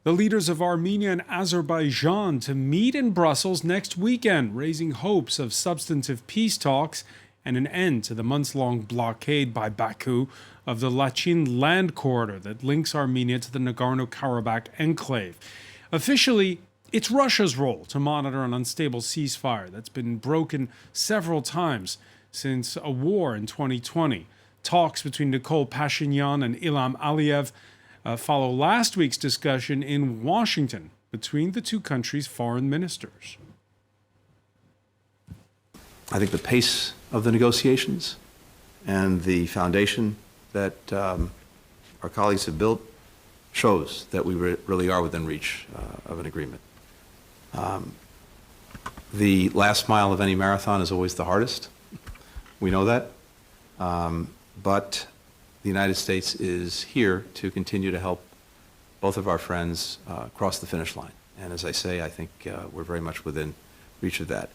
the leaders of Armenia and Azerbaijan to meet in Brussels next weekend, raising hopes of substantive peace talks and an end to the months-long blockade by Baku of the Lachin land corridor that links Armenia to the Nagorno-Karabakh enclave. Officially, it's Russia's role to monitor an unstable ceasefire that's been broken several times since a war in 2020. Talks between Nikol Pashinyan and Ilham Aliyev follow last week's discussion in Washington between the two countries' foreign ministers. I think the pace of the negotiations and the foundation that our colleagues have built shows that we really are within reach of an agreement. The last mile of any marathon is always the hardest. We know that. But the United States is here to continue to help both of our friends cross the finish line. And as I say, I think we're very much within reach of that.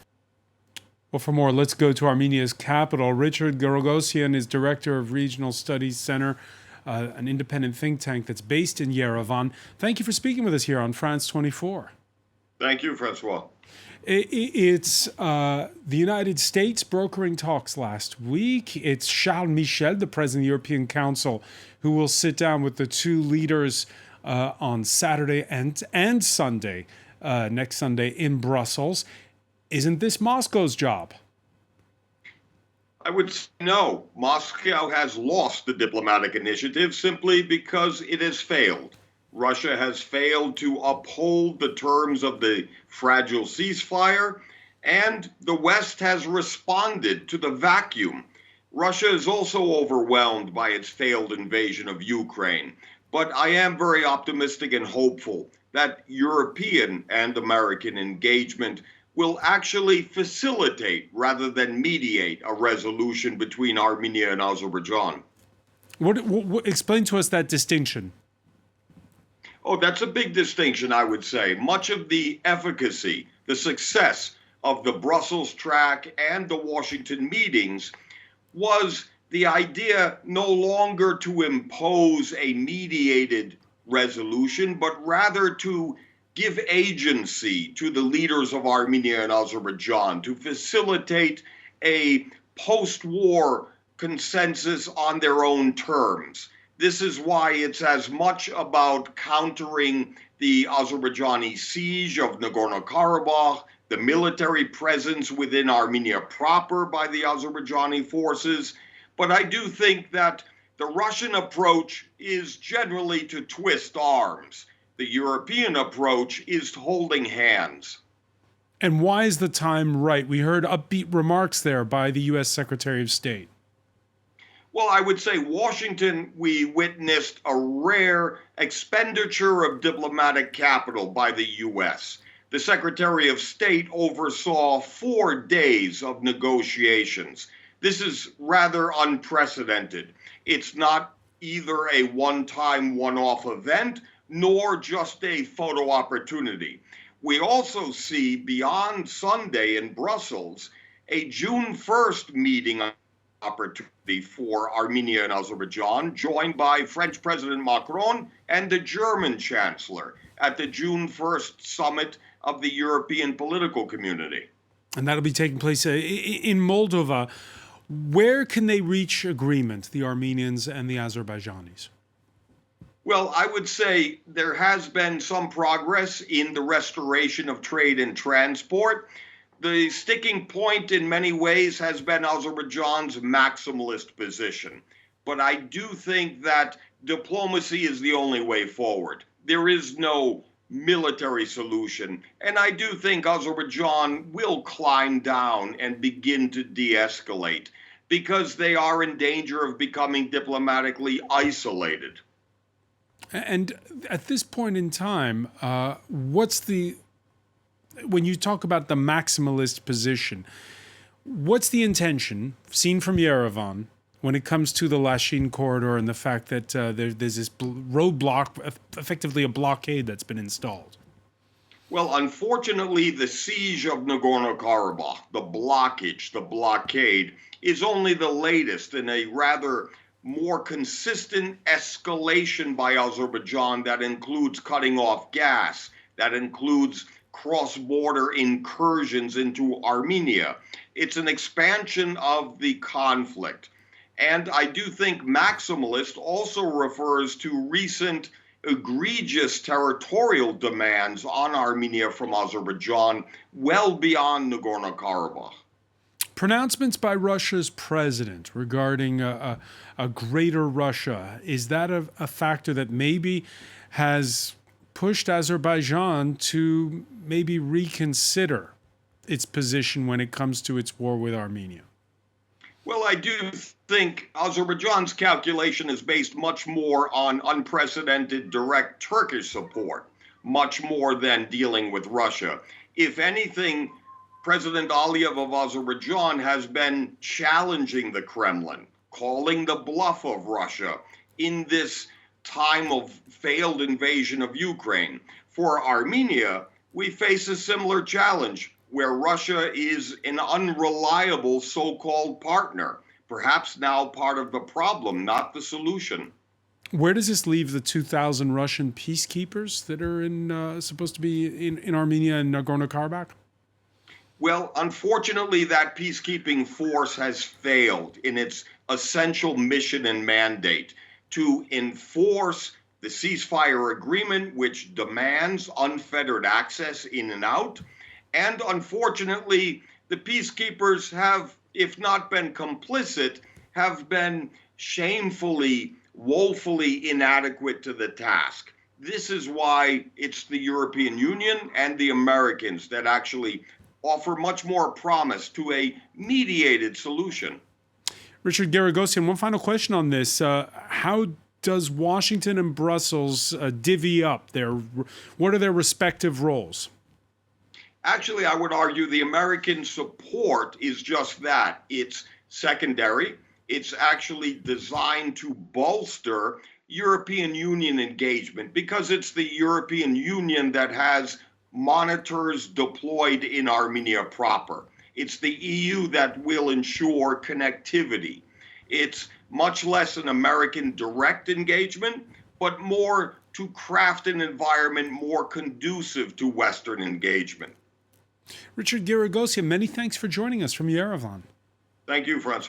Well, for more, let's go to Armenia's capital. Richard Giragosian is director of Regional Studies Center, an independent think tank that's based in Yerevan. Thank you for speaking with us here on France 24. Thank you, François. It's the United States brokering talks last week. It's Charles Michel, the president of the European Council, who will sit down with the two leaders on Saturday and Sunday, next Sunday in Brussels. Isn't this Moscow's job? I would say no. Moscow has lost the diplomatic initiative simply because it has failed. Russia has failed to uphold the terms of the fragile ceasefire, and the West has responded to the vacuum. Russia is also overwhelmed by its failed invasion of Ukraine. But I am very optimistic and hopeful that European and American engagement will actually facilitate rather than mediate a resolution between Armenia and Azerbaijan. What explain to us that distinction? Oh, that's a big distinction, I would say. Much of the efficacy, the success of the Brussels track and the Washington meetings was the idea no longer to impose a mediated resolution, but rather to give agency to the leaders of Armenia and Azerbaijan to facilitate a post-war consensus on their own terms. This is why it's as much about countering the Azerbaijani siege of Nagorno-Karabakh, the military presence within Armenia proper by the Azerbaijani forces. But I do think that the Russian approach is generally to twist arms. The European approach is holding hands. And why is the time right? We heard upbeat remarks there by the U.S. Secretary of State. Well, I would say Washington, we witnessed a rare expenditure of diplomatic capital by the U.S. The Secretary of State oversaw 4 days of negotiations. This is rather unprecedented. It's not either a one-time, one-off event, nor just a photo opportunity. We also see beyond Sunday in Brussels a June 1st meeting opportunity for Armenia and Azerbaijan, joined by French President Macron and the German Chancellor at the June 1st summit of the European political community. And that'll be taking place in Moldova. Where can they reach agreement, the Armenians and the Azerbaijanis? Well, I would say there has been some progress in the restoration of trade and transport. The sticking point in many ways has been Azerbaijan's maximalist position. But I do think that diplomacy is the only way forward. There is no military solution. And I do think Azerbaijan will climb down and begin to de-escalate because they are in danger of becoming diplomatically isolated. And at this point in time, when you talk about the maximalist position, what's the intention, seen from Yerevan, when it comes to the Lachin corridor and the fact that there's this roadblock, effectively a blockade that's been installed? Well, unfortunately, the siege of Nagorno-Karabakh, the blockage, the blockade, is only the latest in a rather more consistent escalation by Azerbaijan that includes cutting off gas, that includes cross-border incursions into Armenia. It's an expansion of the conflict. And I do think maximalist also refers to recent egregious territorial demands on Armenia from Azerbaijan, well beyond Nagorno-Karabakh. Pronouncements by Russia's president regarding a greater Russia, is that a factor that maybe has pushed Azerbaijan to maybe reconsider its position when it comes to its war with Armenia? Well, I do think Azerbaijan's calculation is based much more on unprecedented direct Turkish support, much more than dealing with Russia. If anything, President Aliyev of Azerbaijan has been challenging the Kremlin, calling the bluff of Russia in this time of failed invasion of Ukraine. For Armenia, we face a similar challenge where Russia is an unreliable so-called partner, perhaps now part of the problem, not the solution. Where does this leave the 2,000 Russian peacekeepers that are supposed to be in Armenia and Nagorno-Karabakh? Well, unfortunately, that peacekeeping force has failed in its essential mission and mandate to enforce the ceasefire agreement, which demands unfettered access in and out. And unfortunately, the peacekeepers have, if not been complicit, have been shamefully, woefully inadequate to the task. This is why it's the European Union and the Americans that actually offer much more promise to a mediated solution. Richard Giragosian, one final question on this. How does Washington and Brussels divvy up what are their respective roles? Actually, I would argue the American support is just that. It's secondary. It's actually designed to bolster European Union engagement because it's the European Union that has monitors deployed in Armenia proper. It's the EU that will ensure connectivity. It's much less an American direct engagement, but more to craft an environment more conducive to Western engagement. Richard Giragosian, many thanks for joining us from Yerevan. Thank you, François.